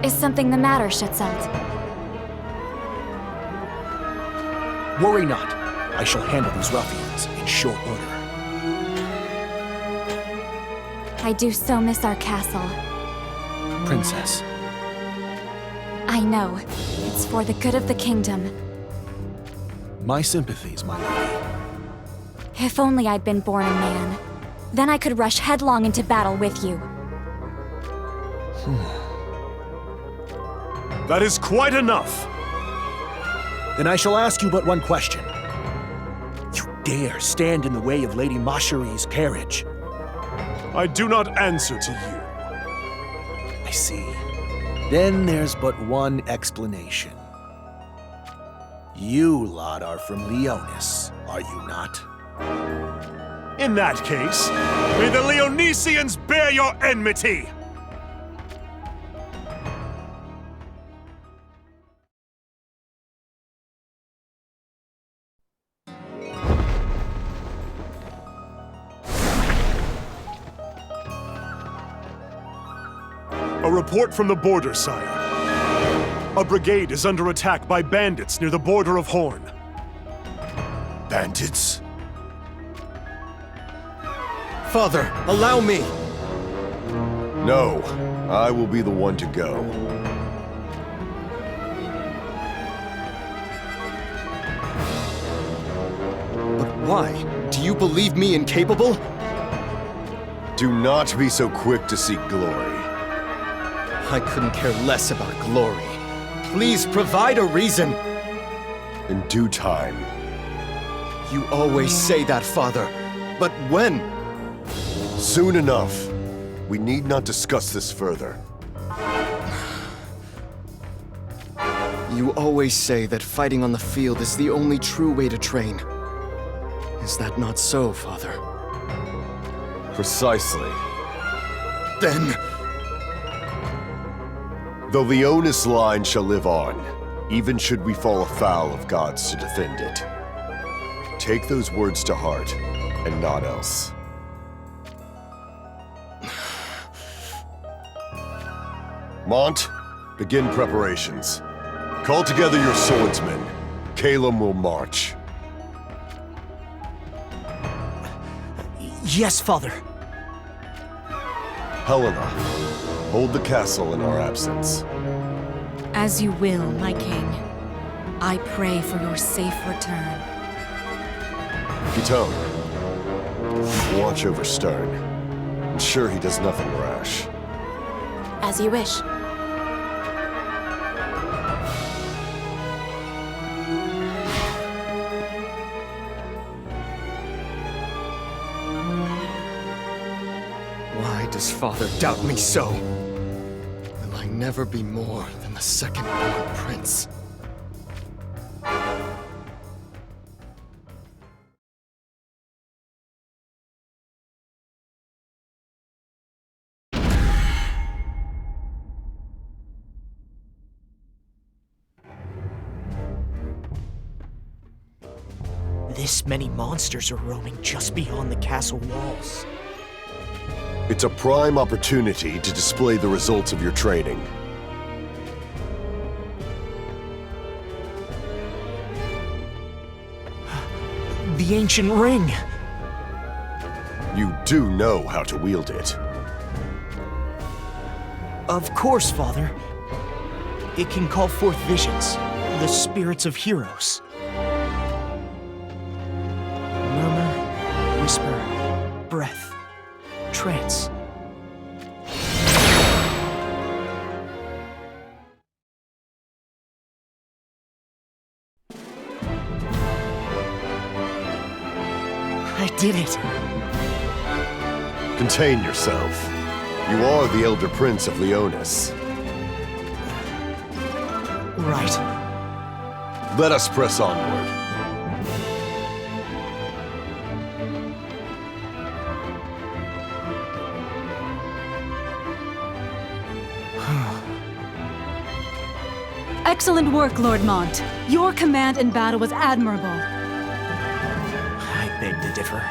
Is something the matter, Schutzelt? Worry not. I shall handle these ruffians in short order. I do so miss our castle. Princess. I know. It's for the good of the kingdom. My sympathies, my lady. If only I'd been born a man. Then I could rush headlong into battle with you. That is quite enough! Then I shall ask you but one question. You dare stand in the way of Lady Macherie's carriage? I do not answer to you. I see. Then there's but one explanation. You lot are from Leonis, are you not? In that case, may the Leonisians bear your enmity! A report from the border, sire. A brigade is under attack by bandits near the border of Horn. Bandits? Father, allow me! No, I will be the one to go. But why? Do you believe me incapable? Do not be so quick to seek glory. I couldn't care less about glory. Please provide a reason! In due time. You always say that, Father. But when? Soon enough. We need not discuss this further. You always say that fighting on the field is the only true way to train. Is that not so, Father? Precisely. Then... the Leonis line shall live on, even should we fall afoul of gods to defend it. Take those words to heart, and not else. Mont, begin preparations. Call together your swordsmen. Calum will march. Yes, Father. Helena, hold the castle in our absence. As you will, my king. I pray for your safe return. Kitone, watch over Stern. Ensure he does nothing rash. As you wish. Why does Father doubt me so? Will I never be more than the second-born prince? This many monsters are roaming just beyond the castle walls. It's a prime opportunity to display the results of your training. The ancient ring! You do know how to wield it. Of course, Father. It can call forth visions, the spirits of heroes. Murmur, whisper, breath, trance. I did it! Contain yourself. You are the Elder Prince of Leonis. Right. Let us press onward. Excellent work, Lord Mont. Your command in battle was admirable. I beg to differ.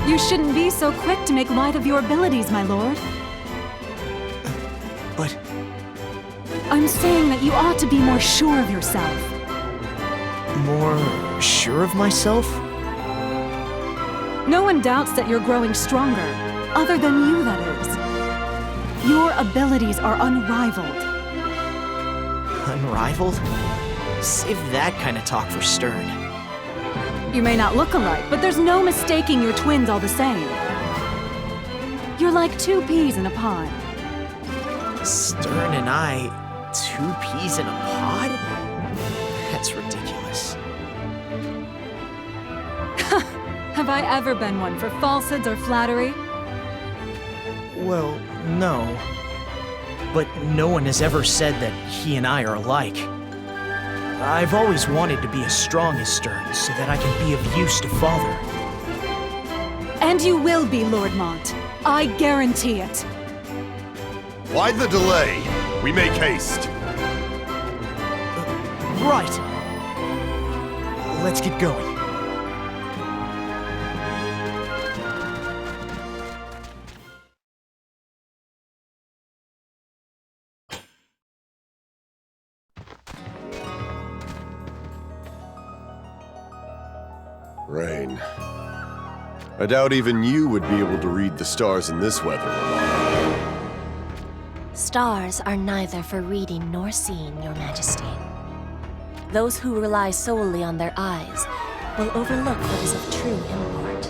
You shouldn't be so quick to make light of your abilities, my lord. But I'm saying that you ought to be more sure of yourself. More sure of myself? No one doubts that you're growing stronger, other than you, that is. Your abilities are unrivaled. Unrivaled? Save that kind of talk for Stern. You may not look alike, but there's no mistaking your twins all the same. You're like two peas in a pod. Stern and I, 2 peas in a pod? That's ridiculous. Have I ever been one for falsehoods or flattery? Well, no. But no one has ever said that he and I are alike. I've always wanted to be as strong as Stern so that I can be of use to Father. And you will be, Lord Mont. I guarantee it. Why the delay? We make haste. Right. Let's get going. Rain. I doubt even you would be able to read the stars in this weather, Ramona. Stars are neither for reading nor seeing, Your Majesty. Those who rely solely on their eyes will overlook what is of true import.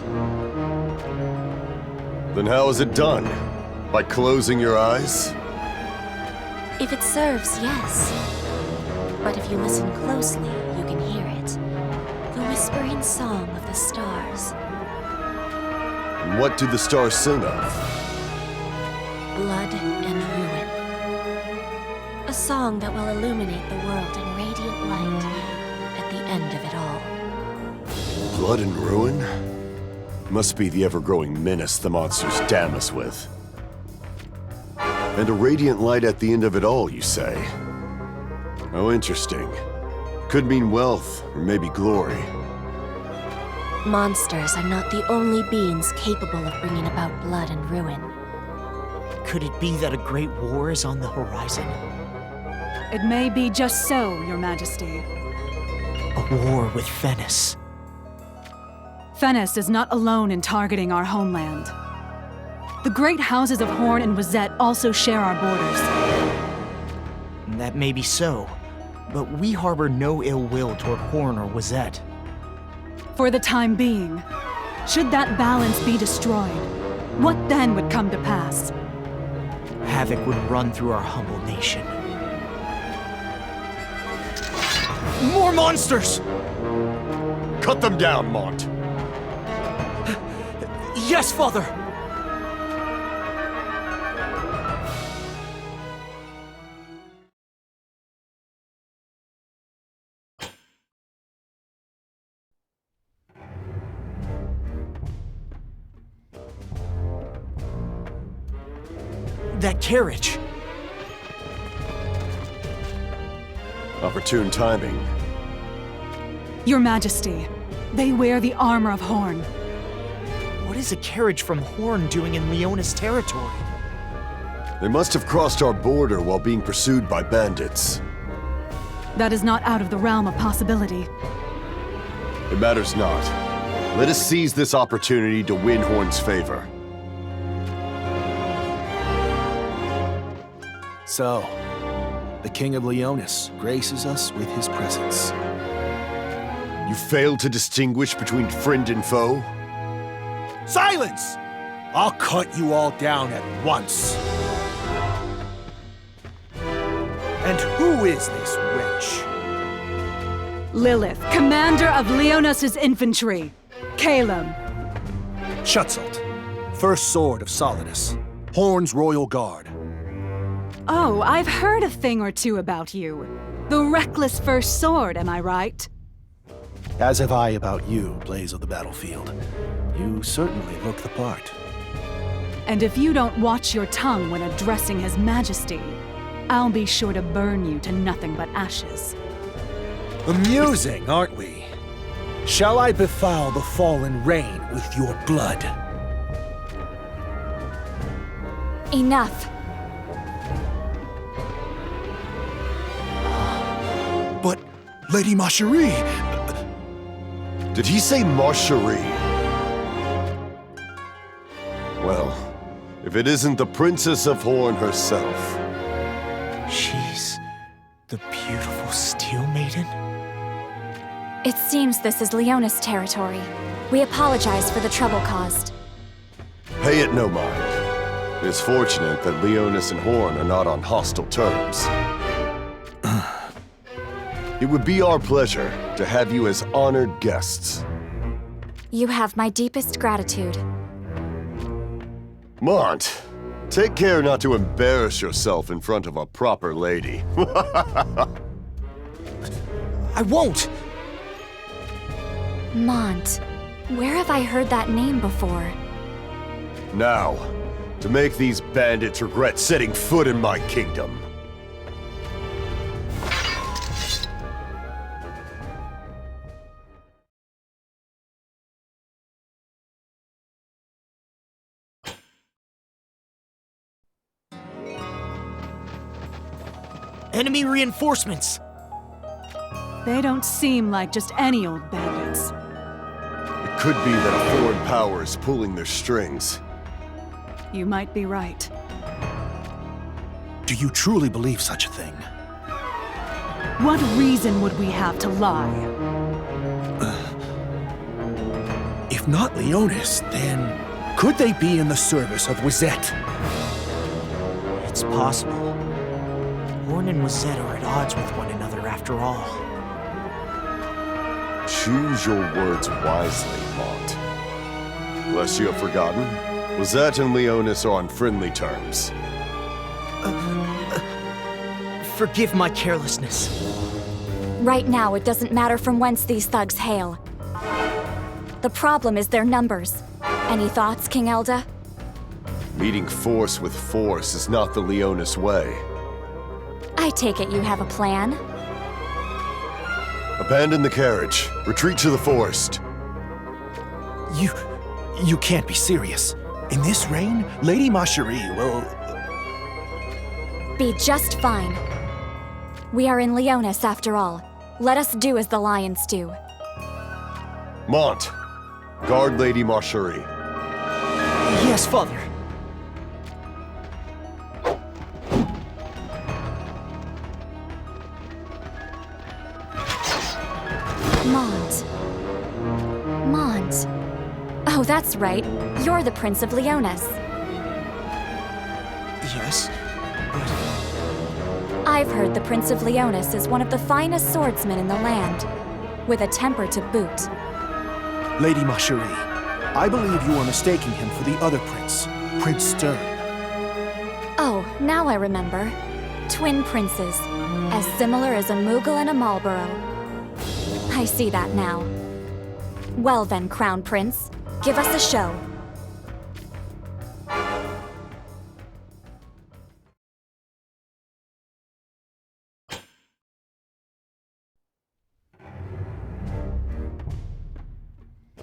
Then how is it done? By closing your eyes? If it serves, yes. But if you listen closely, you can hear it. The whispering song of the stars. And what do the stars sing of? Blood and ruin. A song that will illuminate the world in radiant light at the end of it all. Blood and ruin? Must be the ever-growing menace the monsters damn us with. And a radiant light at the end of it all, you say? Oh, interesting. Could mean wealth, or maybe glory. Monsters are not the only beings capable of bringing about blood and ruin. Could it be that a great war is on the horizon? It may be just so, Your Majesty. A war with Venice. Venice is not alone in targeting our homeland. The great houses of Horn and Wizette also share our borders. That may be so, but we harbor no ill will toward Horn or Wizette. For the time being, should that balance be destroyed, what then would come to pass? Havoc would run through our humble nation. More monsters! Cut them down, Mont. Yes, Father! That carriage! Opportune timing. Your Majesty, they wear the armor of Horn. What is a carriage from Horn doing in Leonis territory? They must have crossed our border while being pursued by bandits. That is not out of the realm of possibility. It matters not. Let us seize this opportunity to win Horn's favor. So, the King of Leonis graces us with his presence. You failed to distinguish between friend and foe? Silence! I'll cut you all down at once. And who is this witch? Lilith, commander of Leonis' infantry. Caleb. Schutzelt, first sword of Solidus, Horn's royal guard. Oh, I've heard a thing or two about you. The reckless first sword, am I right? As have I about you, Blaze of the Battlefield. You certainly look the part. And if you don't watch your tongue when addressing His Majesty, I'll be sure to burn you to nothing but ashes. Amusing, aren't we? Shall I befoul the fallen rain with your blood? Enough. Lady Macherie! Did he say Macherie? Well, if it isn't the Princess of Horn herself. She's the beautiful Steel Maiden? It seems this is Leonis territory. We apologize for the trouble caused. Pay it no mind. It is fortunate that Leonis and Horn are not on hostile terms. It would be our pleasure to have you as honored guests. You have my deepest gratitude. Mont, take care not to embarrass yourself in front of a proper lady. I won't! Mont. Where have I heard that name before? Now, to make these bandits regret setting foot in my kingdom. Enemy reinforcements! They don't seem like just any old bandits. It could be that a foreign power is pulling their strings. You might be right. Do you truly believe such a thing? What reason would we have to lie? If not Leonis, then could they be in the service of Wizette? It's possible. Horn and Wizette are at odds with one another after all. Choose your words wisely, Mont. Unless you have forgotten, Wizette and Leonis are on friendly terms. Forgive my carelessness. Right now, it doesn't matter from whence these thugs hail. The problem is their numbers. Any thoughts, King Elda? Meeting force with force is not the Leonis way. I take it you have a plan. Abandon the carriage. Retreat to the forest. You can't be serious. In this reign, Lady Macherie will... Be just fine. We are in Leonis after all. Let us do as the lions do. Mont, guard Lady Macherie. Yes, Father. Mont. Mont. Oh, that's right. You're the Prince of Leonis. Yes, but I've heard the Prince of Leonis is one of the finest swordsmen in the land, with a temper to boot. Lady Macherie, I believe you are mistaking him for the other prince, Prince Stern. Oh, now I remember. Twin princes, as similar as a Moogle and a Marlborough. I see that now. Well then, Crown Prince, give us a show.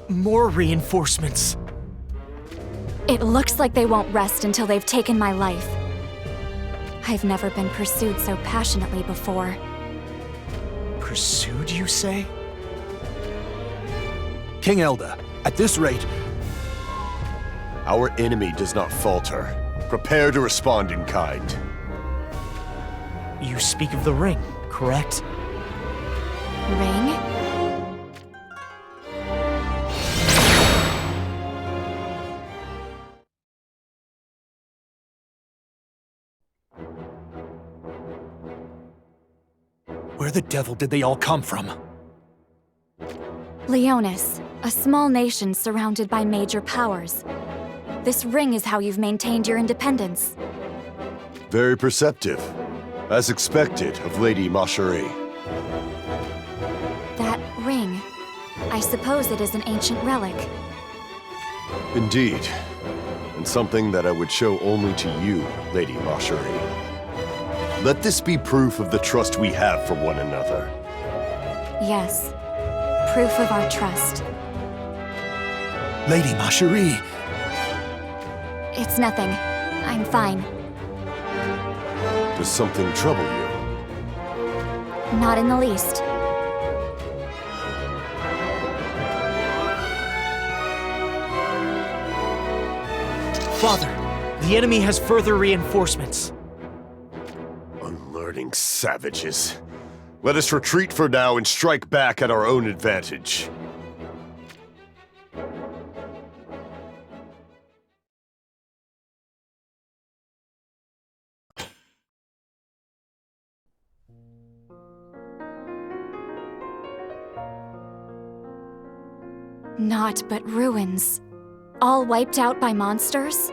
more reinforcements. It looks like they won't rest until they've taken my life. I've never been pursued so passionately before. Pursued, you say? King Elda, at this rate... Our enemy does not falter. Prepare to respond in kind. You speak of the ring, correct? Ring? Where the devil did they all come from? Leonis, a small nation surrounded by major powers. This ring is how you've maintained your independence. Very perceptive. As expected of Lady Macherie. That ring, I suppose it is an ancient relic. Indeed. And something that I would show only to you, Lady Macherie. Let this be proof of the trust we have for one another. Yes, proof of our trust. Lady Macherie! It's nothing. I'm fine. Does something trouble you? Not in the least. Father, the enemy has further reinforcements. Unlearning savages. Let us retreat for now and strike back at our own advantage. Naught but ruins. All wiped out by monsters?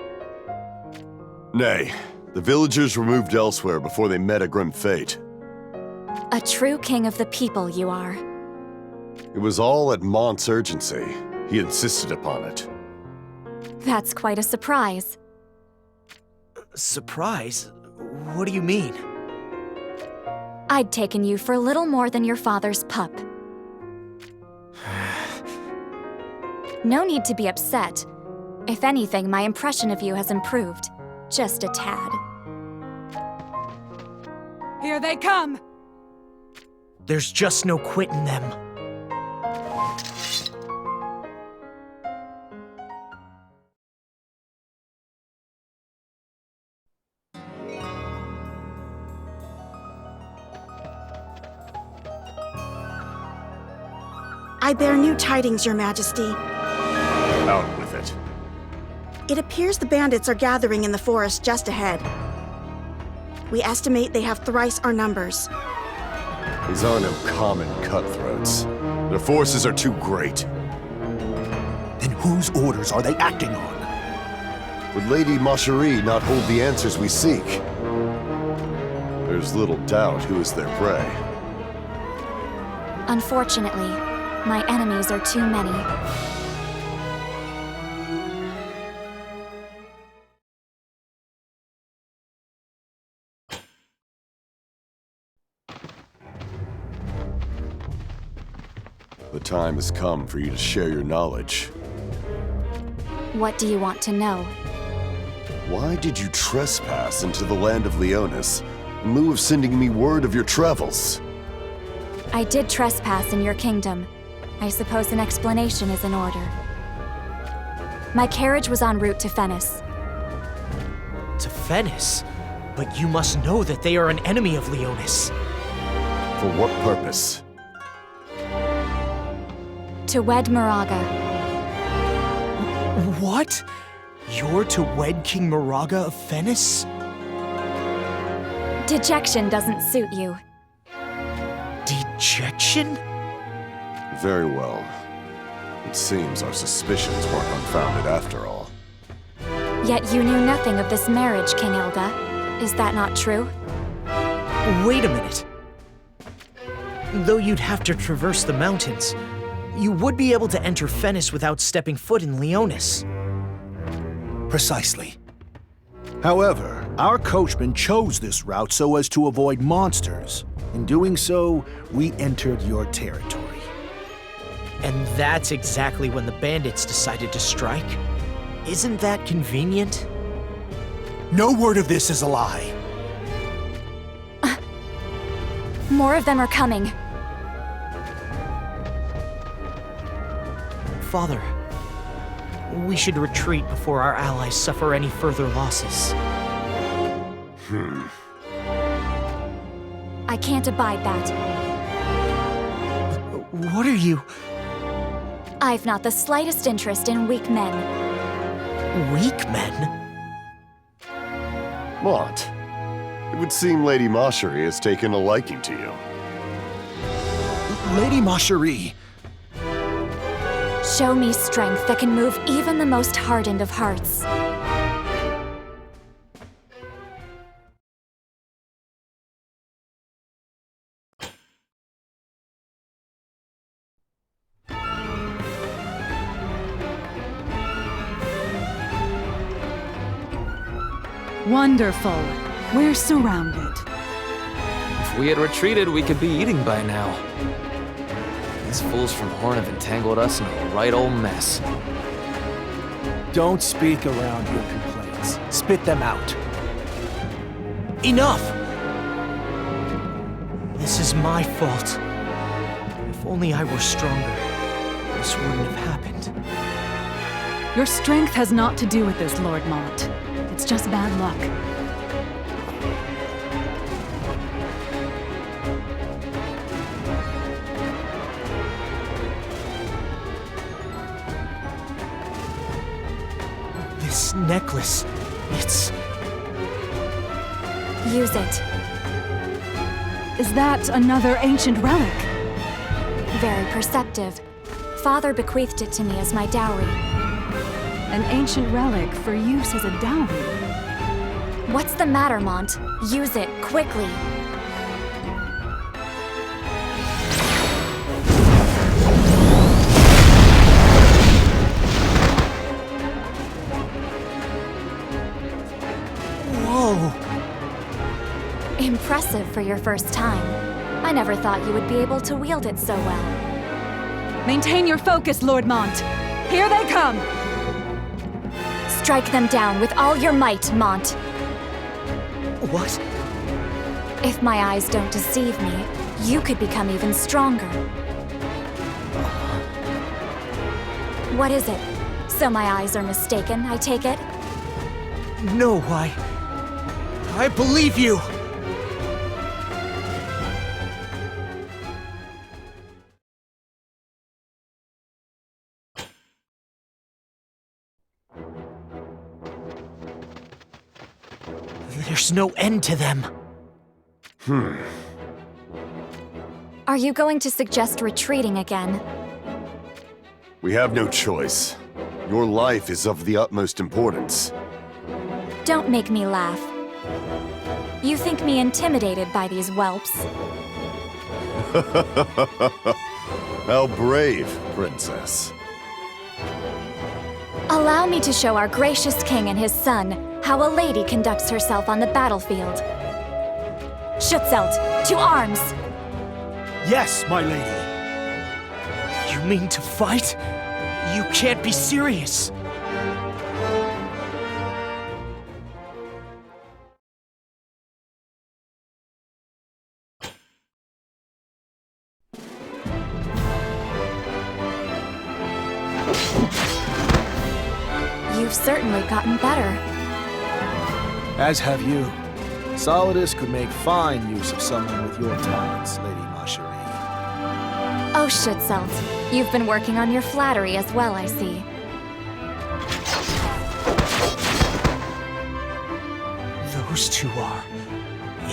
Nay, the villagers were moved elsewhere before they met a grim fate. A true king of the people you are. It was all at Mont's urgency. He insisted upon it. That's quite a surprise. Surprise? What do you mean? I'd taken you for little more than your father's pup. No need to be upset. If anything, my impression of you has improved. Just a tad. Here they come! There's just no quitting them. I bear new tidings, Your Majesty. Out with it. It appears the bandits are gathering in the forest just ahead. We estimate they have thrice our numbers. These are no common cutthroats. Their forces are too great. Then whose orders are they acting on? Would Lady Macherie not hold the answers we seek? There's little doubt who is their prey. Unfortunately, my enemies are too many. The time has come for you to share your knowledge. What do you want to know? Why did you trespass into the land of Leonis in lieu of sending me word of your travels? I did trespass in your kingdom. I suppose an explanation is in order. My carriage was en route to Venice. To Venice? But you must know that they are an enemy of Leonis. For what purpose? To wed Moraga. What? You're to wed King Moraga of Venice? Dejection doesn't suit you. Dejection? Very well. It seems our suspicions weren't unfounded after all. Yet you knew nothing of this marriage, King Elda. Is that not true? Wait a minute. Though you'd have to traverse the mountains, you would be able to enter Venice without stepping foot in Leonis. Precisely. However, our coachman chose this route so as to avoid monsters. In doing so, we entered your territory. And that's exactly when the bandits decided to strike? Isn't that convenient? No word of this is a lie. More of them are coming. Father, we should retreat before our allies suffer any further losses. I can't abide that. What are you... I've not the slightest interest in weak men. Weak men? Mont, it would seem Lady Macherie has taken a liking to you. Lady Macherie. Show me strength that can move even the most hardened of hearts. Wonderful. We're surrounded. If we had retreated, we could be eating by now. These fools from Horn have entangled us in a right old mess. Don't speak around your complaints. Spit them out. Enough! This is my fault. If only I were stronger, this wouldn't have happened. Your strength has naught to do with this, Lord Mont. It's just bad luck. This necklace, it's... Use it. Is that another ancient relic? Very perceptive. Father bequeathed it to me as my dowry. An ancient relic for use as a dowry. What's the matter, Mont? Use it, quickly. Whoa! Impressive for your first time. I never thought you would be able to wield it so well. Maintain your focus, Lord Mont. Here they come! Strike them down with all your might, Mont. What? If my eyes don't deceive me, you could become even stronger. What is it? So my eyes are mistaken, I take it? No, I believe you! There's no end to them. Are you going to suggest retreating again? We have no choice. Your life is of the utmost importance. Don't make me laugh. You think me intimidated by these whelps? How brave, Princess. Allow me to show our gracious king and his son how a lady conducts herself on the battlefield. Schutzelt, to arms! Yes, my lady. You mean to fight? You can't be serious. You've certainly gotten better. As have you. Solidus could make fine use of someone with your talents, Lady Macherie. Oh, Schutzelt, you've been working on your flattery as well, I see. Those two are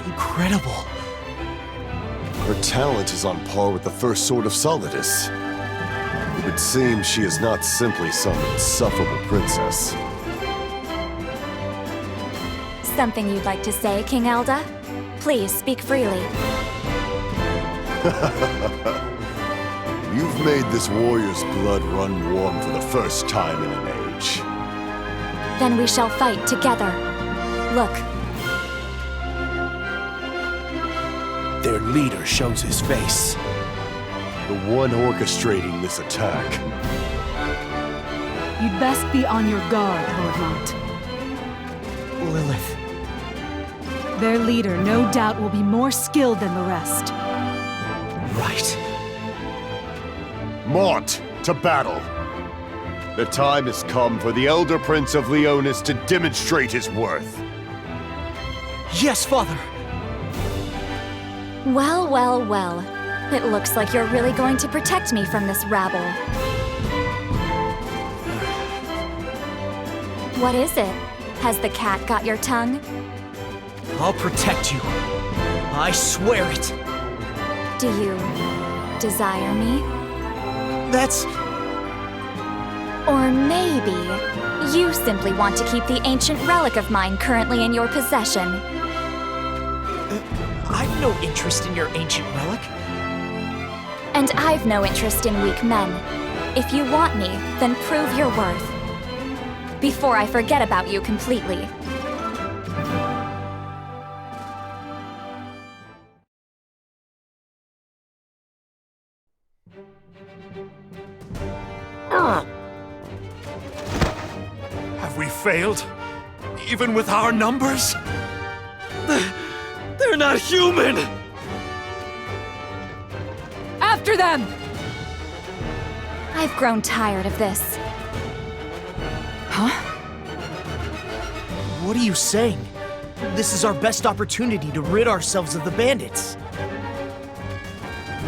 incredible. Her talent is on par with the first sword of Solidus. It would seem she is not simply some insufferable princess. Something you'd like to say, King Elda? Please, speak freely. You've made this warrior's blood run warm for the first time in an age. Then we shall fight together. Look. Their leader shows his face. The one orchestrating this attack. You'd best be on your guard, Lord Mont. Lilith. Their leader, no doubt, will be more skilled than the rest. Right. Mont, to battle! The time has come for the Elder Prince of Leonis to demonstrate his worth. Yes, Father! Well, well, well. It looks like you're really going to protect me from this rabble. What is it? Has the cat got your tongue? I'll protect you. I swear it. Do you desire me? That's... Or maybe you simply want to keep the ancient relic of mine currently in your possession. I've no interest in your ancient relic. And I've no interest in weak men. If you want me, then prove your worth. Before I forget about you completely. Have we failed? Even with our numbers? They're not human! After them! I've grown tired of this. What are you saying? This is our best opportunity to rid ourselves of the bandits.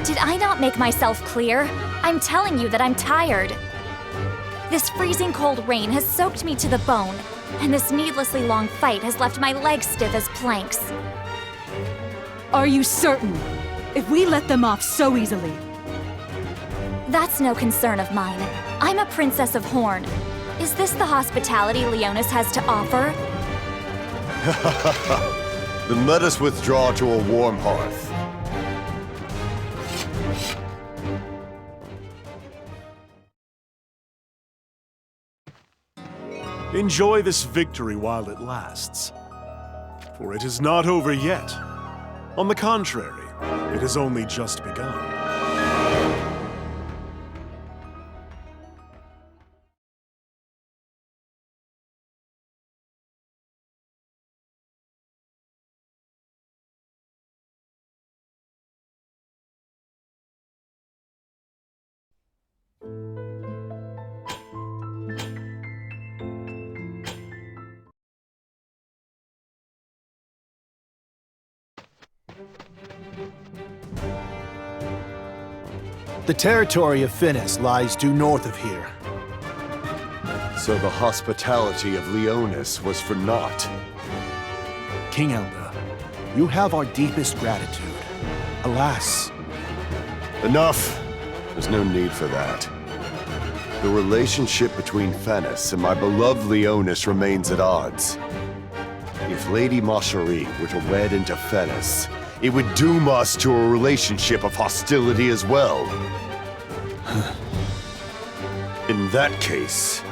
Did I not make myself clear? I'm telling you that I'm tired. This freezing cold rain has soaked me to the bone, and this needlessly long fight has left my legs stiff as planks. Are you certain? If we let them off so easily... That's no concern of mine. I'm a princess of Horn. Is this the hospitality Leonis has to offer? Then let us withdraw to a warm hearth. Enjoy this victory while it lasts, for it is not over yet. On the contrary, it has only just begun. The territory of Finis lies due north of here. So the hospitality of Leonis was for naught. King Elda, you have our deepest gratitude. Alas, Enough! There's no need for that. The relationship between Finis and my beloved Leonis remains at odds. If Lady Macherie were to wed into Finis, it would doom us to a relationship of hostility as well. In that case...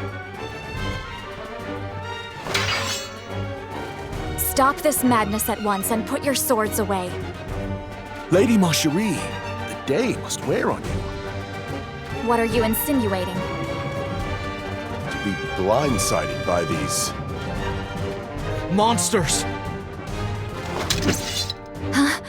Stop this madness at once and put your swords away. Lady Macherie, the day must wear on you. What are you insinuating? To be blindsided by these... Monsters! Huh?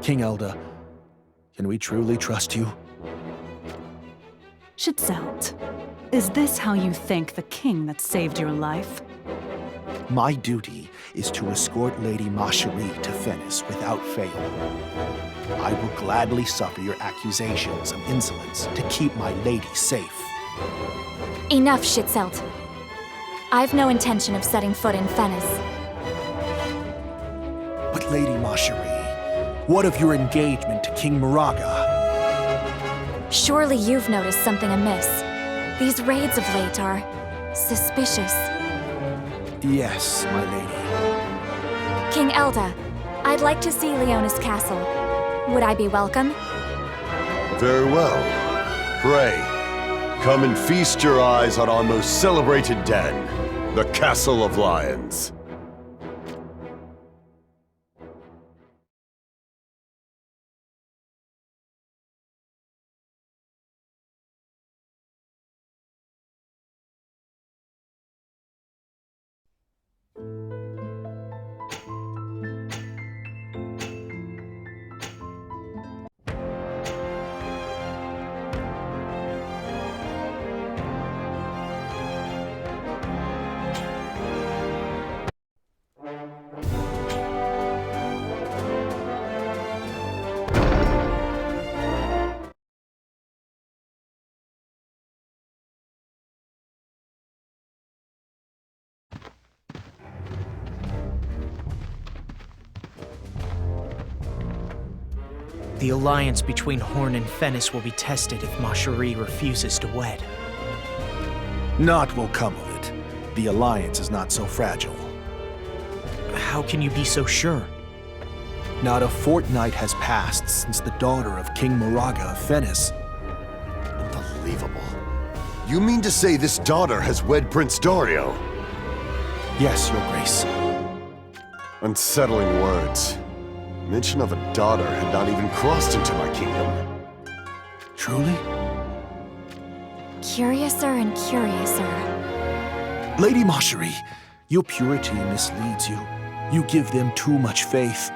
King Elda, can we truly trust you? Schützelt, is this how you thank the king that saved your life? My duty is to escort Lady Macherie to Finis without fail. I will gladly suffer your accusations of insolence to keep my lady safe. Enough, Schützelt. I've no intention of setting foot in Finis. But Lady Macherie, what of your engagement to King Moraga? Surely you've noticed something amiss. These raids of late are... suspicious. Yes, my lady. King Elda, I'd like to see Leonis Castle. Would I be welcome? Very well. Pray, come and feast your eyes on our most celebrated den, the Castle of Lions. The alliance between Horn and Finis will be tested if Macherie refuses to wed. Naught will come of it. The alliance is not so fragile. How can you be so sure? Not a fortnight has passed since the daughter of King Moraga of Finis. Unbelievable. You mean to say this daughter has wed Prince Dario? Yes, Your Grace. Unsettling words. Mention of a daughter had not even crossed into my kingdom. Truly? Curiouser and curiouser. Lady Macherie, your purity misleads you. You give them too much faith.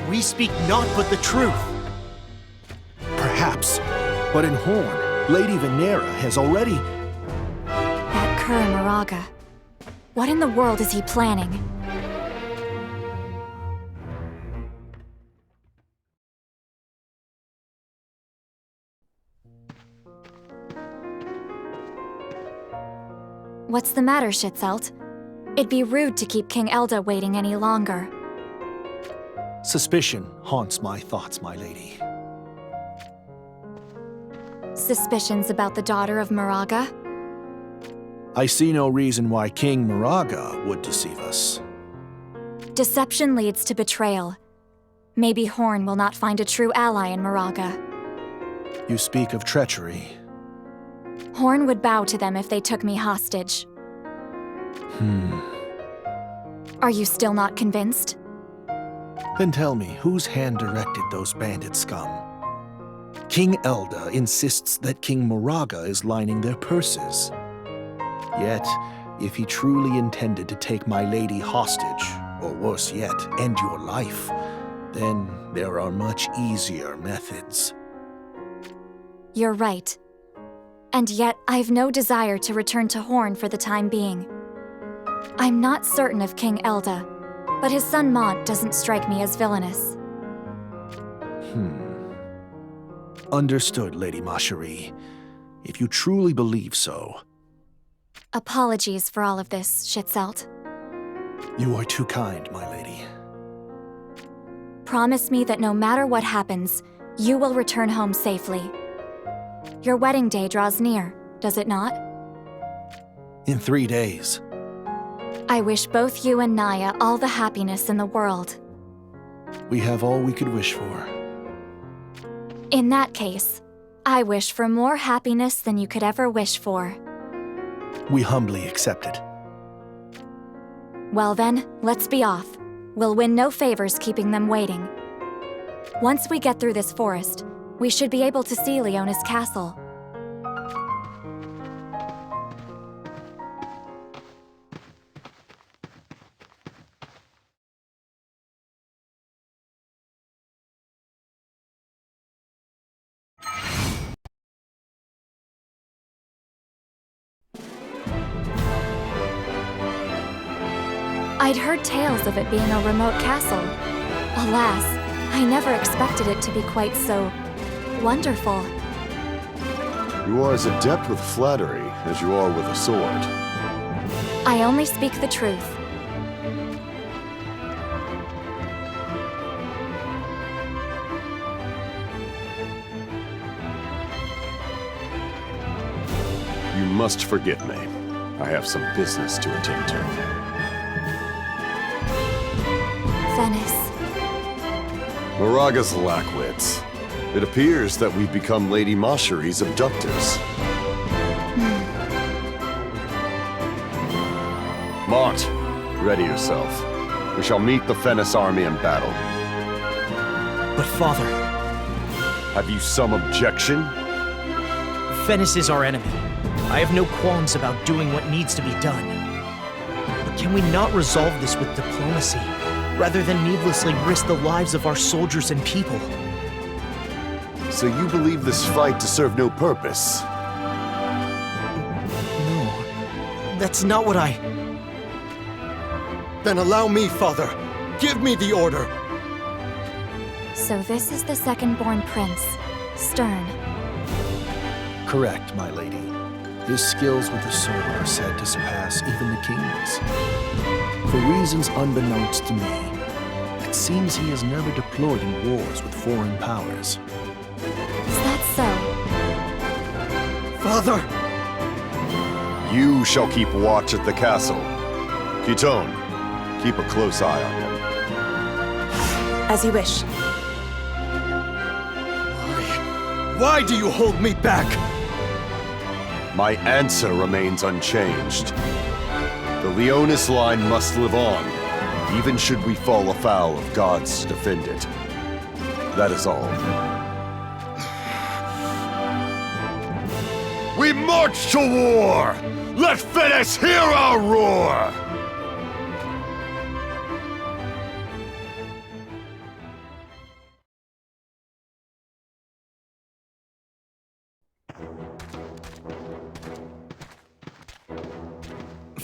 We speak naught but the truth. Perhaps, but in Horn, Lady Venera has already... That cur Moraga. What in the world is he planning? What's the matter, Schitzelt? It'd be rude to keep King Elda waiting any longer. Suspicion haunts my thoughts, my lady. Suspicions about the daughter of Moraga? I see no reason why King Moraga would deceive us. Deception leads to betrayal. Maybe Horn will not find a true ally in Moraga. You speak of treachery. Horn would bow to them if they took me hostage. Are you still not convinced? Then tell me, whose hand directed those bandit scum? King Elda insists that King Moraga is lining their purses. Yet, if he truly intended to take my lady hostage, or worse yet, end your life, then there are much easier methods. You're right. And yet, I've no desire to return to Horn for the time being. I'm not certain of King Elda, but his son Mont doesn't strike me as villainous. Understood, Lady Macherie. If you truly believe so. Apologies for all of this, Schitzelt. You are too kind, my lady. Promise me that no matter what happens, you will return home safely. Your wedding day draws near, does it not? In 3 days. I wish both you and Naya all the happiness in the world. We have all we could wish for. In that case, I wish for more happiness than you could ever wish for. We humbly accept it. Well then, let's be off. We'll win no favors keeping them waiting. Once we get through this forest, we should be able to see Leonis Castle. I'd heard tales of it being a remote castle. Alas, I never expected it to be quite so wonderful. You are as adept with flattery as you are with a sword. I only speak the truth. You must forgive me. I have some business to attend to. Venice. Moraga's lack wits. It appears that we've become Lady Macherie's abductors. Mont, ready yourself. We shall meet the Fennis army in battle. But father... Have you some objection? Fennis is our enemy. I have no qualms about doing what needs to be done. But can we not resolve this with diplomacy, rather than needlessly risk the lives of our soldiers and people? So you believe this fight to serve no purpose? No, that's not what I... Then allow me, father. Give me the order. So this is the second-born prince, Stern. Correct, my lady. His skills with the sword are said to surpass even the king's. For reasons unbeknownst to me, it seems he has never deployed in wars with foreign powers. Is that so? Father! You shall keep watch at the castle. Kitone, keep a close eye on him. As you wish. Why do you hold me back? My answer remains unchanged. The Leonis line must live on, even should we fall afoul of gods to defend it. That is all. We march to war! Let Fennis hear our roar!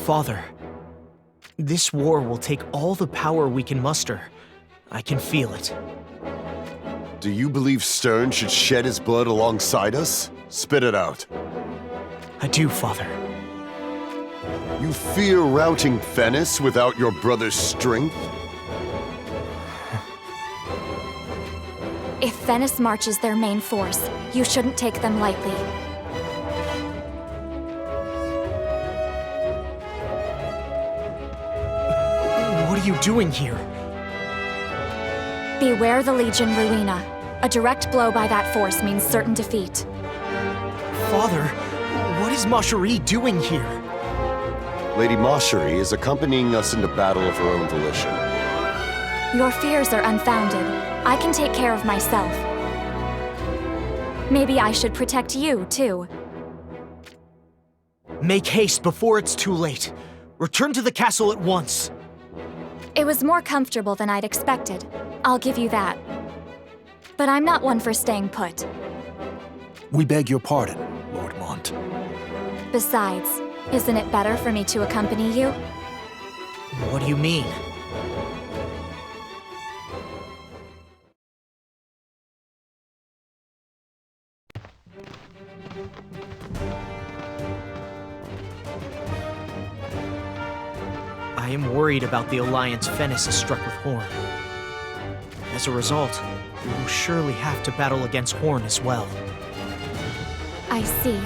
Father, this war will take all the power we can muster. I can feel it. Do you believe Stern should shed his blood alongside us? Spit it out. I do, Father. You fear routing Venice without your brother's strength? If Venice marches their main force, you shouldn't take them lightly. What are you doing here? Beware the Legion Ruina. A direct blow by that force means certain defeat. Father, what is Macherie doing here? Lady Macherie is accompanying us into battle of her own volition. Your fears are unfounded. I can take care of myself. Maybe I should protect you, too. Make haste before it's too late. Return to the castle at once. It was more comfortable than I'd expected. I'll give you that. But I'm not one for staying put. We beg your pardon, Lord Mont. Besides, isn't it better for me to accompany you? What do you mean? I am worried about the alliance Venice has struck with Horn. As a result, we will surely have to battle against Horn as well. I see.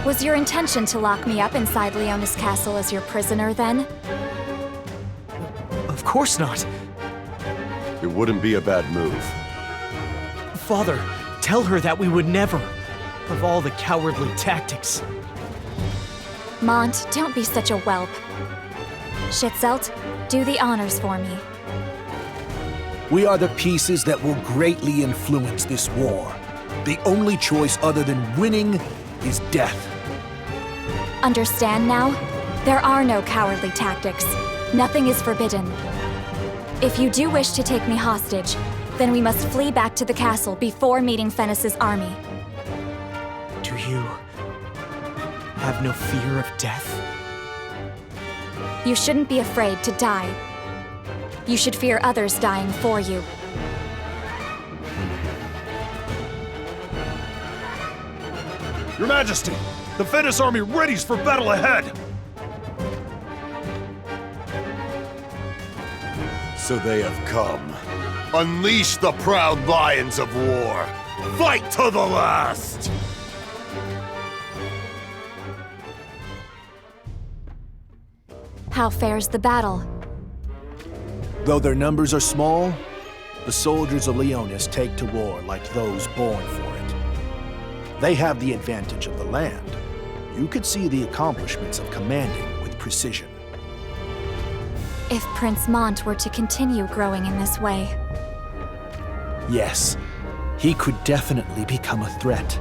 Was your intention to lock me up inside Leonis Castle as your prisoner, then? Of course not. It wouldn't be a bad move. Father, tell her that we would never, of all the cowardly tactics. Mont, don't be such a whelp. Schitzelt, do the honors for me. We are the pieces that will greatly influence this war. The only choice other than winning is death. Understand now? There are no cowardly tactics. Nothing is forbidden. If you do wish to take me hostage, then we must flee back to the castle before meeting Venice's army. Do you have no fear of death? You shouldn't be afraid to die. You should fear others dying for you. Your Majesty, the Venice army readies for battle ahead! So they have come. Unleash the proud lions of war! Fight to the last! How fares the battle? Though their numbers are small, the soldiers of Leonis take to war like those born for it. They have the advantage of the land. You could see the accomplishments of commanding with precision. If Prince Mont were to continue growing in this way. Yes, he could definitely become a threat.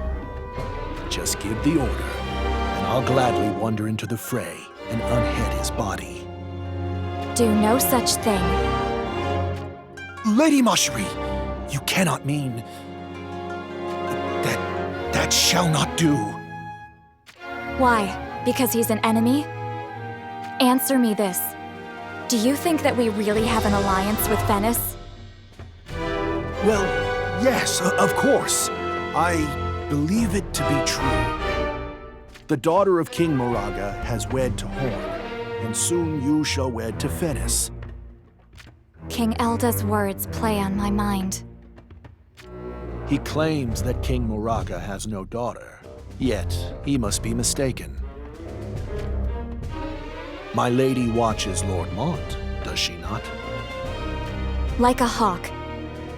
Just give the order, and I'll gladly wander into the fray and unhead his body. Do no such thing. Lady Macherie, you cannot mean... That shall not do. Why? Because he's an enemy? Answer me this. Do you think that we really have an alliance with Venice? Well, yes, of course. I believe it to be true. The daughter of King Moraga has wed to Horn, and soon you shall wed to Venice. King Elda's words play on my mind. He claims that King Moraga has no daughter, yet he must be mistaken. My lady watches Lord Mont, does she not? Like a hawk.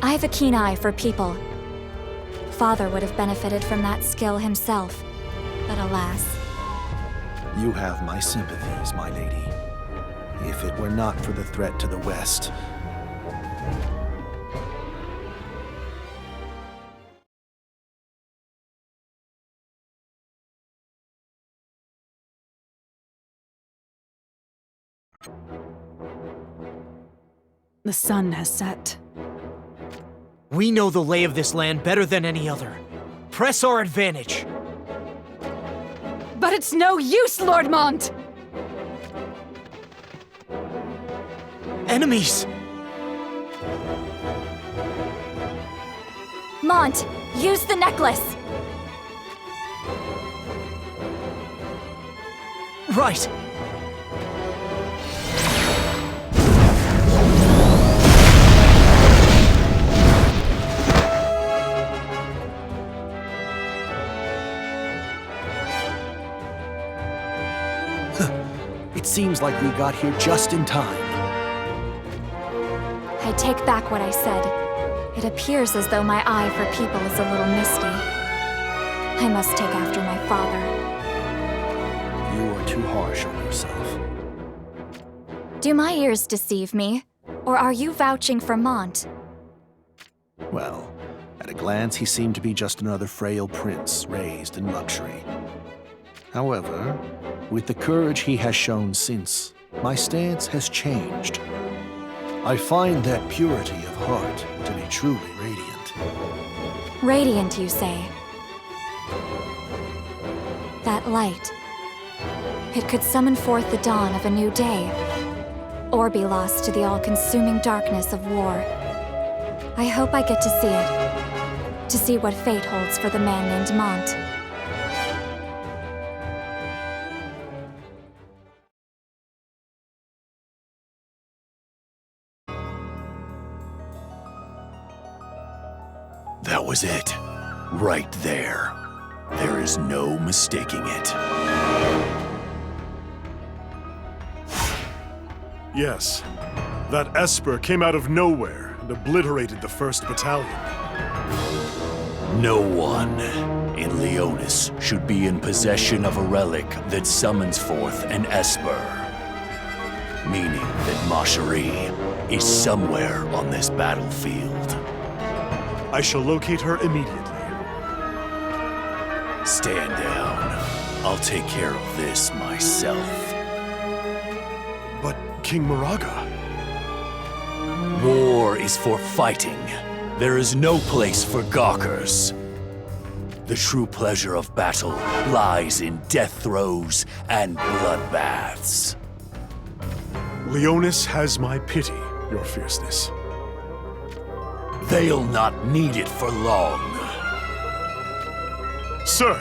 I have a keen eye for people. Father would have benefited from that skill himself, but alas. You have my sympathies, my lady. If it were not for the threat to the west... The sun has set. We know the lay of this land better than any other. Press our advantage. But it's no use, Lord Mont! Enemies! Mont, use the necklace! Right! It seems like we got here just in time. I take back what I said. It appears as though my eye for people is a little misty. I must take after my father. You are too harsh on yourself. Do my ears deceive me? Or are you vouching for Mont? Well, at a glance, he seemed to be just another frail prince raised in luxury. However, with the courage he has shown since, my stance has changed. I find that purity of heart to be truly radiant. Radiant, you say? That light. It could summon forth the dawn of a new day, or be lost to the all-consuming darkness of war. I hope I get to see it, to see what fate holds for the man named Mont. That was it. Right there. There is no mistaking it. Yes. That Esper came out of nowhere and obliterated the 1st Battalion. No one in Leonis should be in possession of a relic that summons forth an Esper. Meaning that Macherie is somewhere on this battlefield. I shall locate her immediately. Stand down. I'll take care of this myself. But King Moraga... War is for fighting. There is no place for gawkers. The true pleasure of battle lies in death throes and bloodbaths. Leonis has my pity, your fierceness. They'll not need it for long. Sir!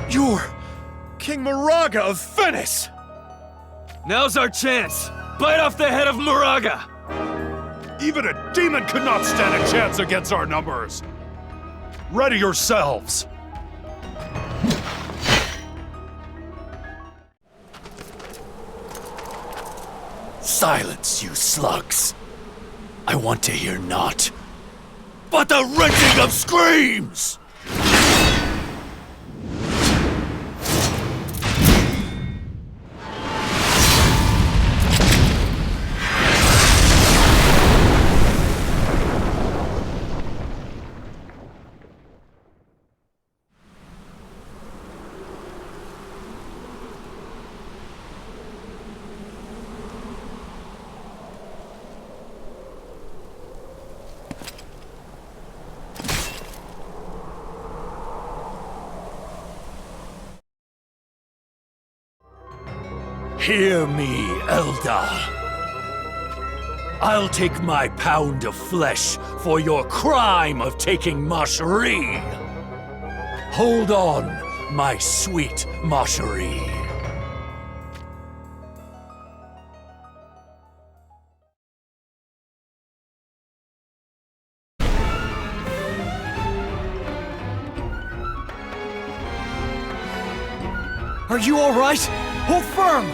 You're King Moraga of Venice! Now's our chance! Bite off the head of Moraga! Even a demon could not stand a chance against our numbers! Ready yourselves! Silence, you slugs! I want to hear naught but the rending of screams! Hear me, Elda. I'll take my pound of flesh for your crime of taking Macherie. Hold on, my sweet Macherie. Are you all right? Hold firm!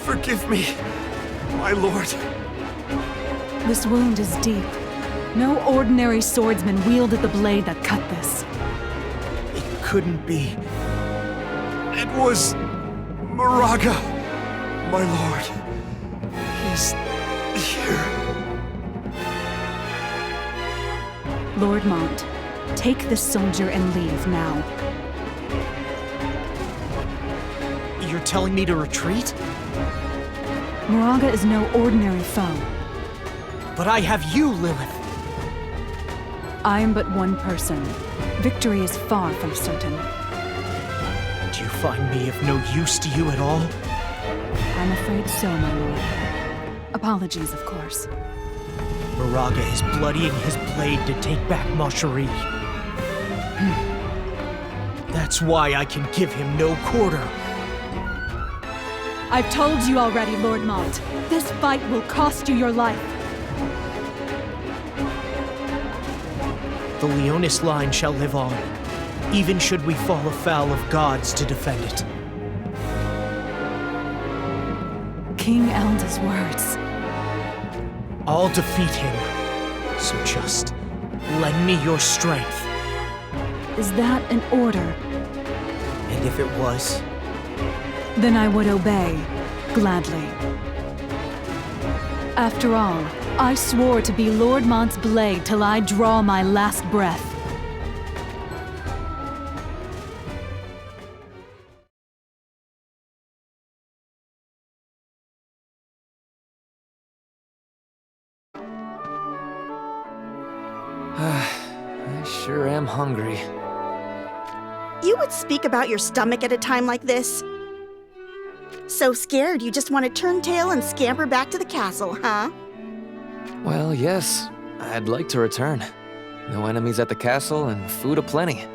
Forgive me, my lord. This wound is deep. No ordinary swordsman wielded the blade that cut this. It couldn't be. It was Moraga, my lord. He's here. Lord Mont, take this soldier and leave now. You're telling me to retreat? Moraga is no ordinary foe. But I have you, Lilith. I am but one person. Victory is far from certain. Do you find me of no use to you at all? I'm afraid so, my lord. Apologies, of course. Moraga is bloodying his blade to take back Macherie. That's why I can give him no quarter. I've told you already, Lord Mont. This fight will cost you your life. The Leonis line shall live on, even should we fall afoul of gods to defend it. King Elda's words. I'll defeat him. So just lend me your strength. Is that an order? And if it was? Then I would obey, gladly. After all, I swore to be Lord Mont's blade till I draw my last breath. I sure am hungry. You would speak about your stomach at a time like this? So scared you just want to turn tail and scamper back to the castle, huh? Well, yes. I'd like to return. No enemies at the castle and food aplenty.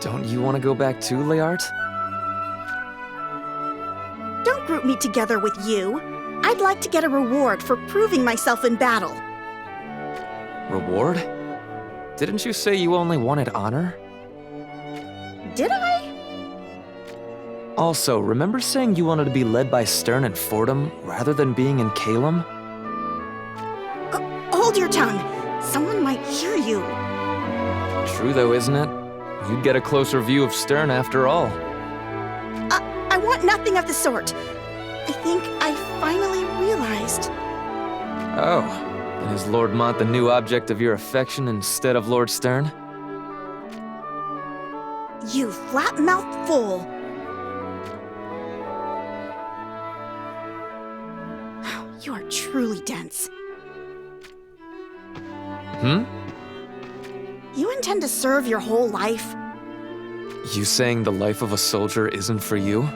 Don't you want to go back too, Leart? Don't group me together with you. I'd like to get a reward for proving myself in battle. Reward? Didn't you say you only wanted honor? Did I? Also, remember saying you wanted to be led by Stern and Fordham rather than being in Calum? Hold your tongue. Someone might hear you. True though, isn't it? You'd get a closer view of Stern after all. I want nothing of the sort. I think I finally realized. Oh, then is Lord Mont the new object of your affection instead of Lord Stern? You flat-mouthed fool. You are truly dense. You intend to serve your whole life? You saying the life of a soldier isn't for you?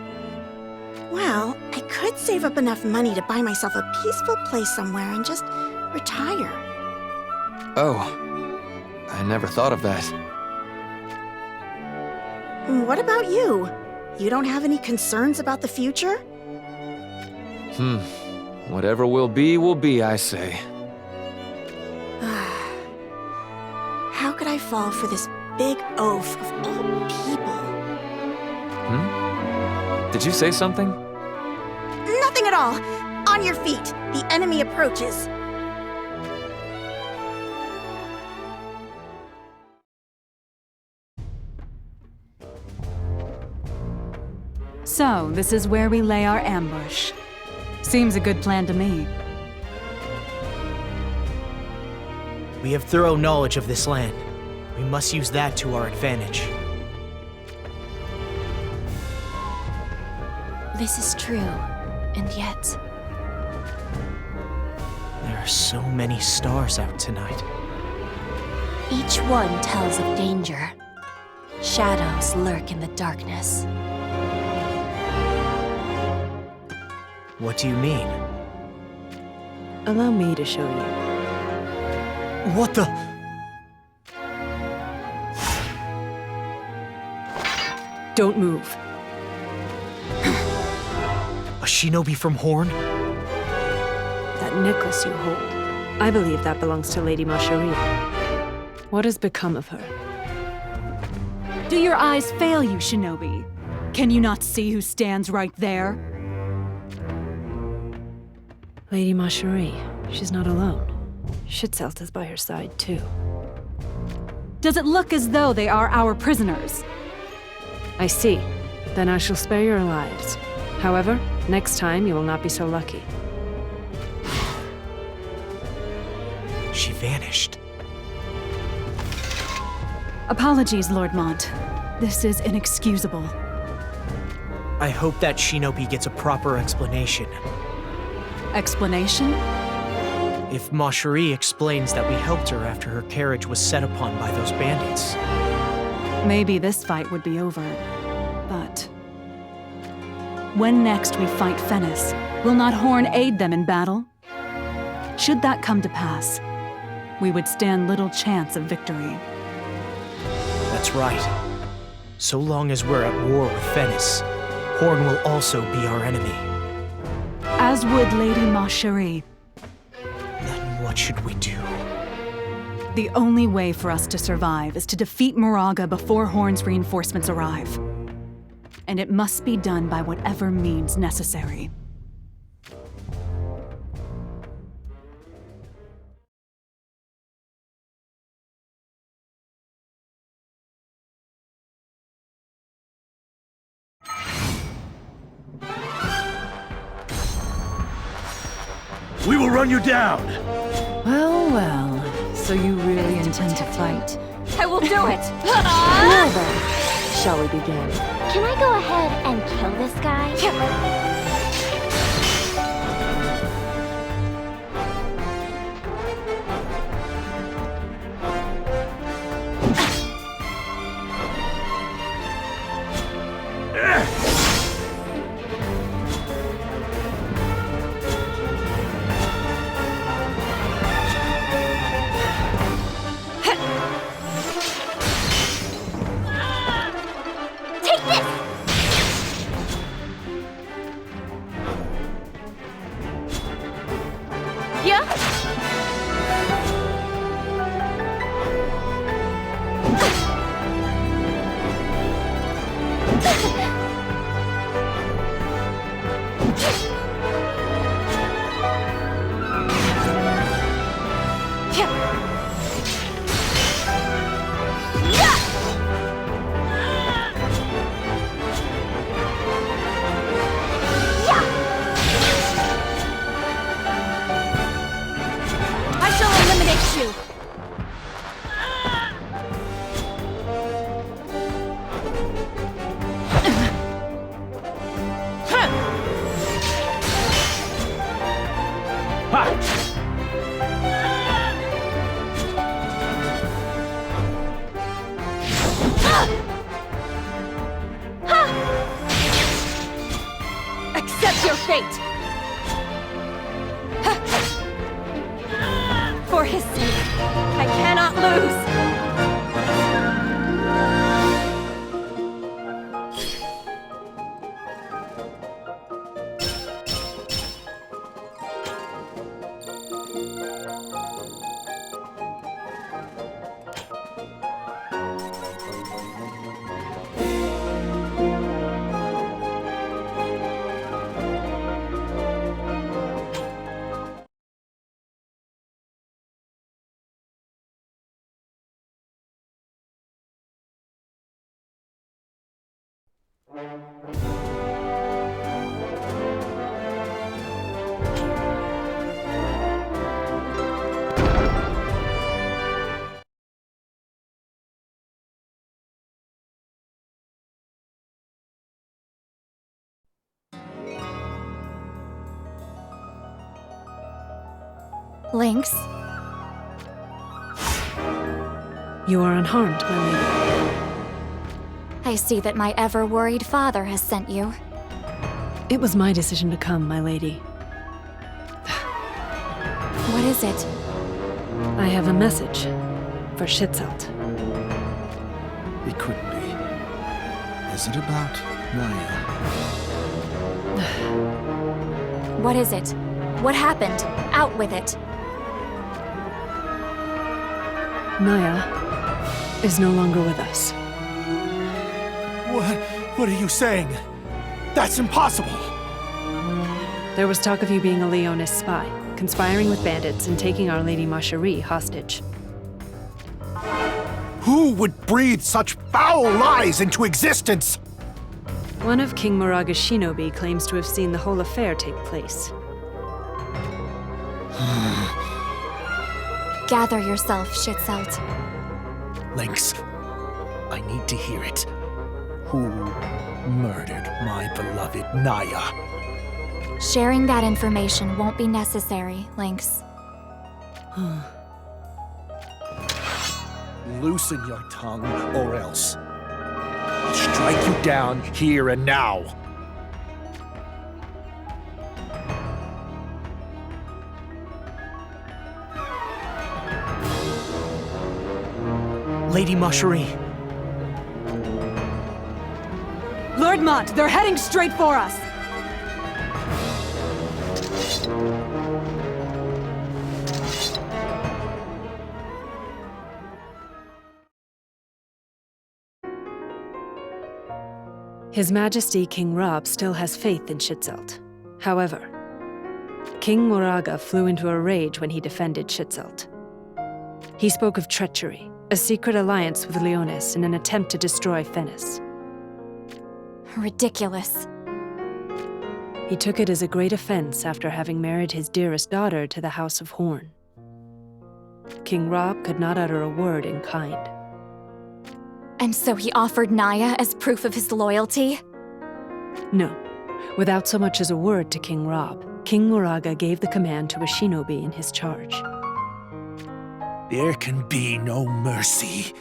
Well, I could save up enough money to buy myself a peaceful place somewhere and just retire. Oh, I never thought of that. What about you? You don't have any concerns about the future? Whatever will be, I say. How could I fall for this big oaf of all people? Did you say something? Nothing at all. On your feet. The enemy approaches. So, this is where we lay our ambush. Seems a good plan to me. We have thorough knowledge of this land. We must use that to our advantage. This is true, and yet... There are so many stars out tonight. each one tells of danger. Shadows lurk in the darkness. What do you mean? Allow me to show you. What the? Don't move. A shinobi from Horn? That necklace you hold. I believe that belongs to Lady Macherie. What has become of her? Do your eyes fail you, shinobi? Can you not see who stands right there? Lady Macherie. She's not alone. Schitzelt is by her side, too. Does it look as though they are our prisoners? I see. Then I shall spare your lives. However, next time you will not be so lucky. She vanished. Apologies, Lord Mont. This is inexcusable. I hope that shinobi gets a proper explanation. Explanation? If Macherie explains that we helped her after her carriage was set upon by those bandits. Maybe this fight would be over, but... when next we fight Fennis, will not Horn aid them in battle? Should that come to pass, we would stand little chance of victory. That's right. So long as we're at war with Fennis, Horn will also be our enemy. As would Lady Macherie. Then what should we do? The only way for us to survive is to defeat Moraga before Horn's reinforcements arrive. And it must be done by whatever means necessary. We will run you down! Well, well. So you really intend to fight? I will do it! Well then, shall we begin? Can I go ahead and kill this guy? Accept your fate! For his sake, I cannot lose! Lynx? You are unharmed, my lady. I see that my ever-worried father has sent you. It was my decision to come, my lady. What is it? I have a message for Schitzelt. It couldn't be. Is it about Naya? What is it? What happened? Out with it. Naya is no longer with us. What are you saying? That's impossible! There was talk of you being a Leonis spy, conspiring with bandits and taking Our Lady Macherie hostage. Who would breathe such foul lies into existence? One of King Moraga's shinobi claims to have seen the whole affair take place. Gather yourself, Schitzelt. Lynx, I need to hear it. Who murdered my beloved Naya? Sharing that information won't be necessary, Lynx. Loosen your tongue, or else I'll strike you down here and now. Lady Macherie. Lord Mont, they're heading straight for us! His Majesty King Rob still has faith in Schützelt. However, King Moraga flew into a rage when he defended Schützelt. He spoke of treachery, a secret alliance with Leonis in an attempt to destroy Fennis. Ridiculous. He took it as a great offense after having married his dearest daughter to the House of Horn. King Rob could not utter a word in kind. And so he offered Naya as proof of his loyalty? No. Without so much as a word to King Rob, King Moraga gave the command to a shinobi in his charge. There can be no mercy.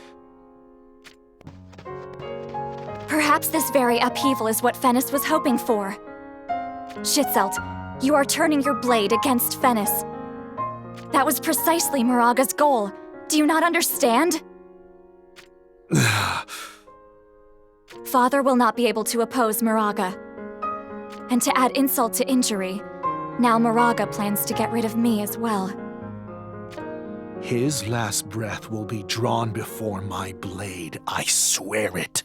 Perhaps this very upheaval is what Fennis was hoping for. Schützelt, you are turning your blade against Fennis. That was precisely Moraga's goal. Do you not understand? Father will not be able to oppose Moraga. And to add insult to injury, now Moraga plans to get rid of me as well. His last breath will be drawn before my blade, I swear it.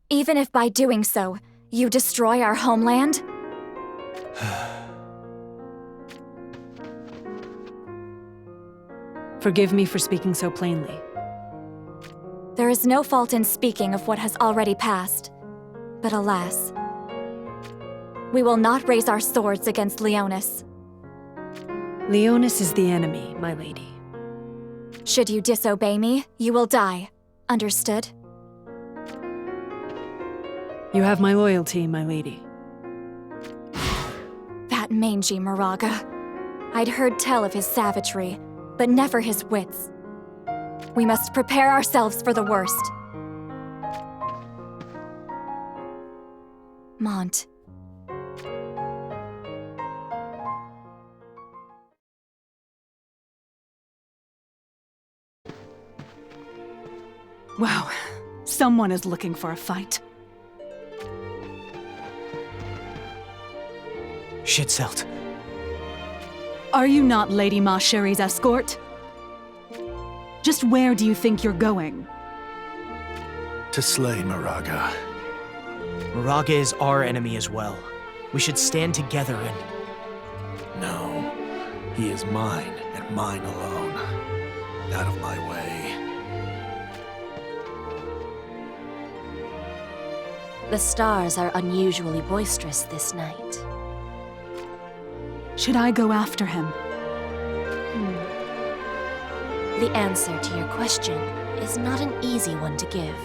Even if by doing so, you destroy our homeland? Forgive me for speaking so plainly. There is no fault in speaking of what has already passed. But alas, we will not raise our swords against Leonis. Leonis is the enemy, my lady. Should you disobey me, you will die. Understood? You have my loyalty, my lady. That mangy Moraga. I'd heard tell of his savagery, but never his wits. We must prepare ourselves for the worst. Mont. Wow, someone is looking for a fight. Schützelt. Are you not Lady Macherie's escort? Just where do you think you're going? To slay Moraga. Moraga is our enemy as well. We should stand together and... No, he is mine and mine alone. Out of my way. The stars are unusually boisterous this night. Should I go after him? The answer to your question is not an easy one to give.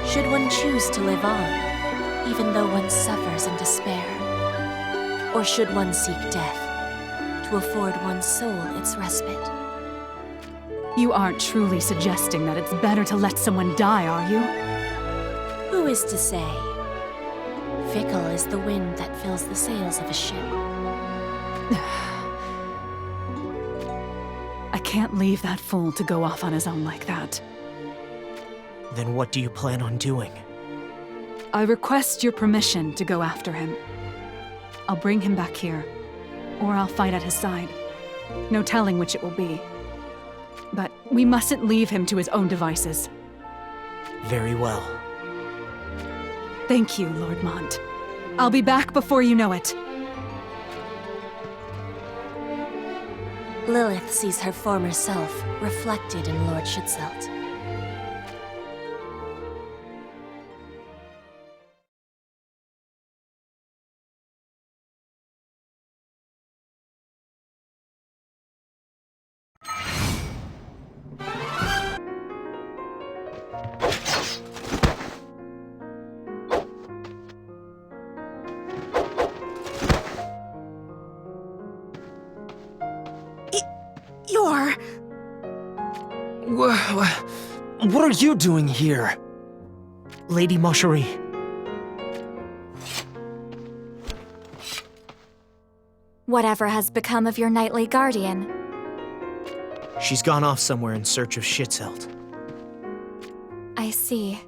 Should one choose to live on, even though one suffers in despair? Or should one seek death, to afford one's soul its respite? You aren't truly suggesting that it's better to let someone die, are you? Who is to say? Fickle is the wind that fills the sails of a ship. I can't leave that fool to go off on his own like that. Then what do you plan on doing? I request your permission to go after him. I'll bring him back here, or I'll fight at his side. No telling which it will be. But we mustn't leave him to his own devices. Very well. Thank you, Lord Mont. I'll be back before you know it. Lilith sees her former self reflected in Lord Schützelt. You're... What are you doing here? Lady Macherie. Whatever has become of your knightly guardian? She's gone off somewhere in search of Schützelt. I see.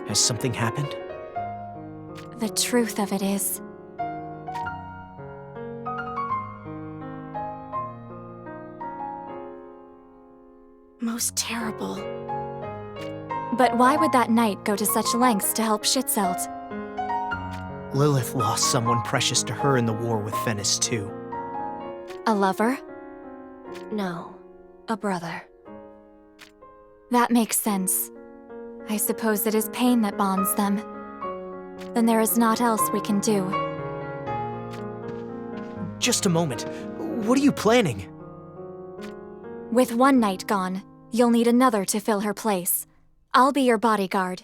Has something happened? The truth of it is... most terrible. But why would that knight go to such lengths to help Schützelt? Lilith lost someone precious to her in the war with Fennis, too. A lover? No, a brother. That makes sense. I suppose it is pain that bonds them. Then there is naught else we can do. Just a moment. What are you planning? With one knight gone, you'll need another to fill her place. I'll be your bodyguard.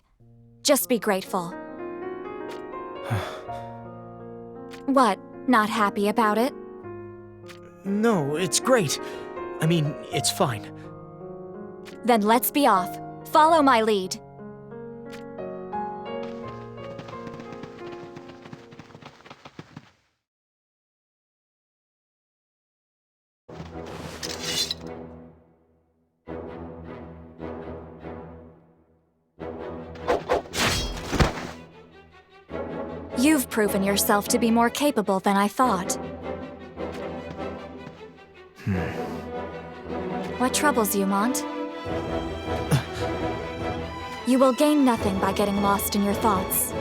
Just be grateful. What? Not happy about it? No, it's great. I mean, it's fine. Then let's be off. Follow my lead. You've proven yourself to be more capable than I thought. What troubles you, Mont? You will gain nothing by getting lost in your thoughts.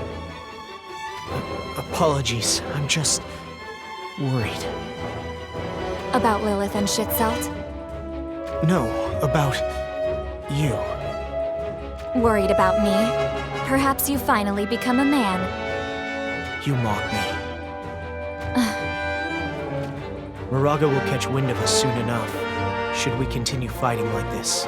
Apologies, I'm just... worried. About Lilith and Schützelt? No, about... you. Worried about me? Perhaps you finally become a man. You mock me. Moraga will catch wind of us soon enough, should we continue fighting like this.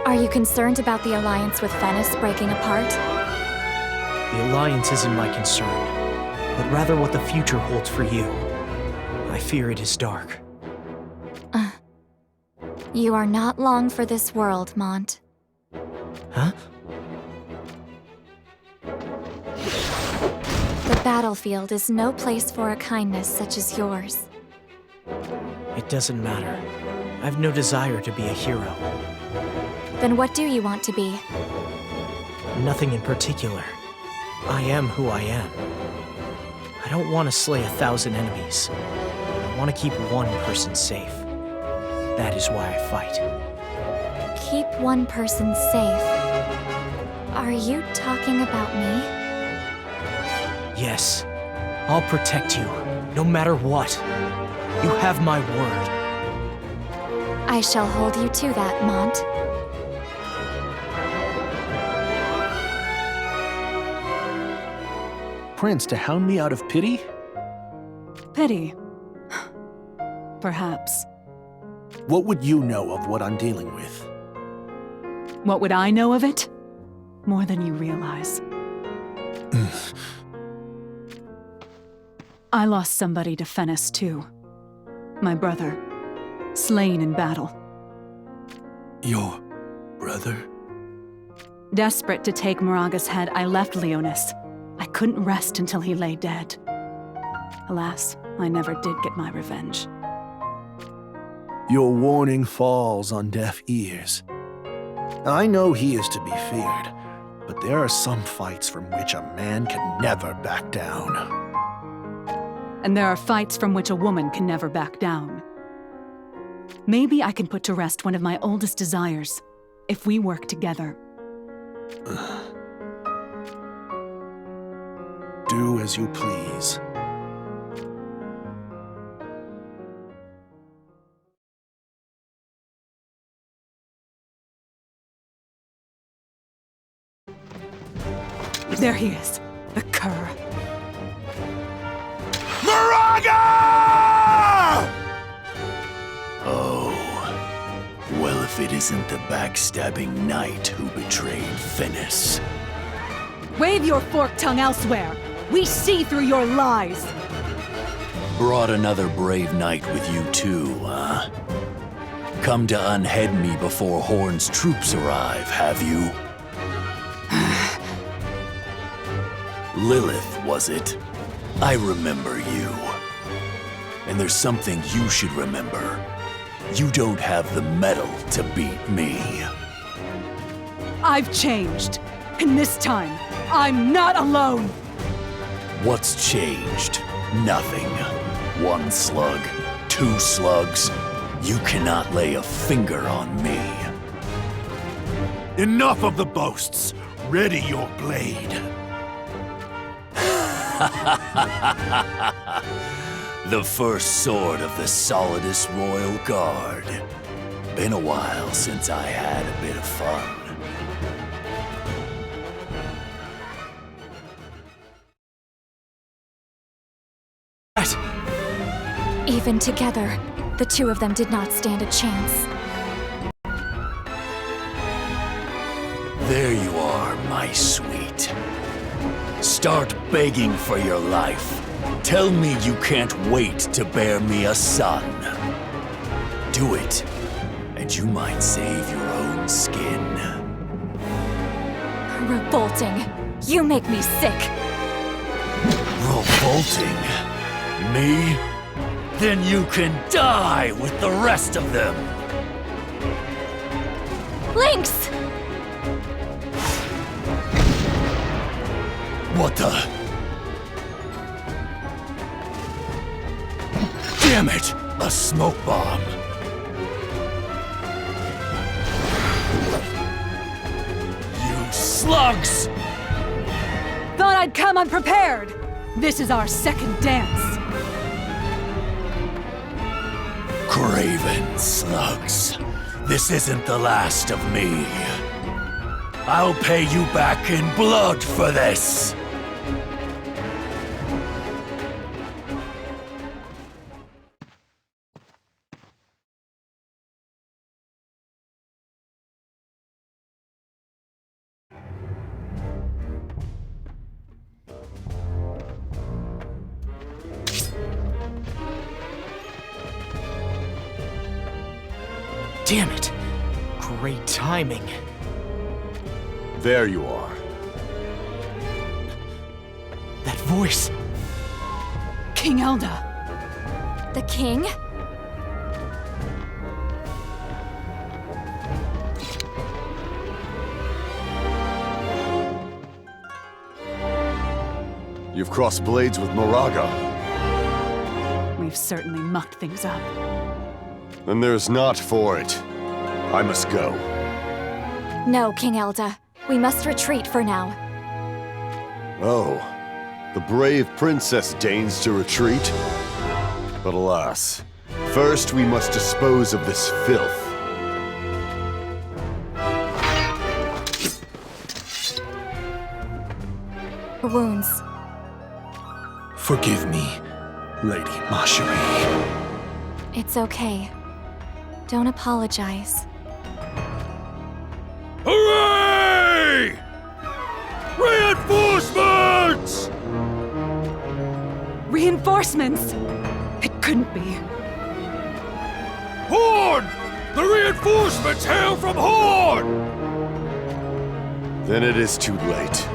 Are you concerned about the alliance with Fennis breaking apart? The alliance isn't my concern, but rather what the future holds for you. I fear it is dark. You are not long for this world, Mont. Huh? The battlefield is no place for a kindness such as yours. It doesn't matter. I've no desire to be a hero. Then what do you want to be? Nothing in particular. I am who I am. I don't want to slay 1,000 enemies. I want to keep one person safe. That is why I fight. Keep one person safe. Are you talking about me? Yes. I'll protect you, no matter what. You have my word. I shall hold you to that, Mont. Prince, to hound me out of pity? Pity. Perhaps. What would you know of what I'm dealing with? What would I know of it? More than you realize. I lost somebody to Fennis, too. My brother. Slain in battle. Your brother? Desperate to take Moraga's head, I left Leonis. I couldn't rest until he lay dead. Alas, I never did get my revenge. Your warning falls on deaf ears. I know he is to be feared, but there are some fights from which a man can never back down. And there are fights from which a woman can never back down. Maybe I can put to rest one of my oldest desires, if we work together. Do as you please. There he is, the cur. Moraga! Oh. Well, if it isn't the backstabbing knight who betrayed Fennis. Wave your forked tongue elsewhere. We see through your lies. brought another brave knight with you too, huh? Come to unhead me before Horn's troops arrive, have you? Lilith, was it? I remember you. And there's something you should remember. You don't have the mettle to beat me. I've changed. And this time, I'm not alone. What's changed? Nothing. 1 slug, 2 slugs. You cannot lay a finger on me. Enough of the boasts! Ready your blade. The first sword of the solidest royal guard. Been a while since I had a bit of fun. Even together, the two of them did not stand a chance. There you are, my sweet. Start begging for your life. Tell me you can't wait to bear me a son. Do it, and you might save your own skin. Revolting. You make me sick. Revolting? Me? Then you can die with the rest of them! Lynx! What the? Damn it! A smoke bomb! You slugs! Thought I'd come unprepared. This is our second dance. Craven slugs. This isn't the last of me. I'll pay you back in blood for this! Damn it! Great timing. There you are. That voice. King Elda. The king? You've crossed blades with Moraga. We've certainly mucked things up. Then there's not for it. I must go. No, King Elda. We must retreat for now. Oh, the brave princess deigns to retreat? But alas, first we must dispose of this filth. Her wounds. Forgive me, Lady Macherie. It's okay. Don't apologize. Hooray! Reinforcements! Reinforcements? It couldn't be. Horn! The reinforcements hail from Horn! Then it is too late.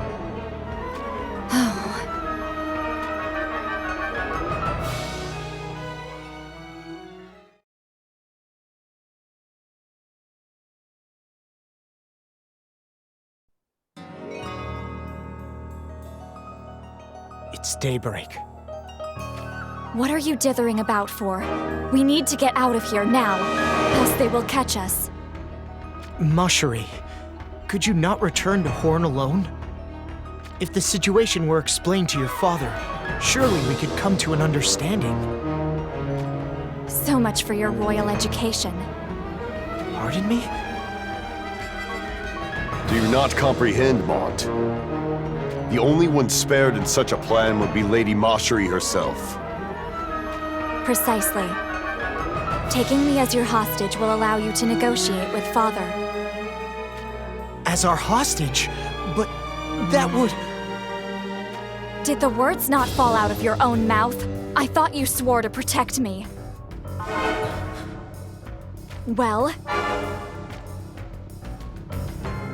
It's daybreak. What are you dithering about for? We need to get out of here now, else they will catch us. Macherie, could you not return to Horn alone? If the situation were explained to your father, surely we could come to an understanding. So much for your royal education. Pardon me? Do you not comprehend, Mont? The only one spared in such a plan would be Lady Macherie herself. Precisely. Taking me as your hostage will allow you to negotiate with Father. As our hostage? But that would... Did the words not fall out of your own mouth? I thought you swore to protect me. Well?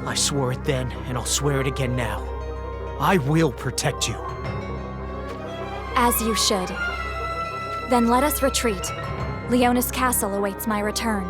I swore it then, and I'll swear it again now. I will protect you. As you should. Then let us retreat. Leonis Castle awaits my return.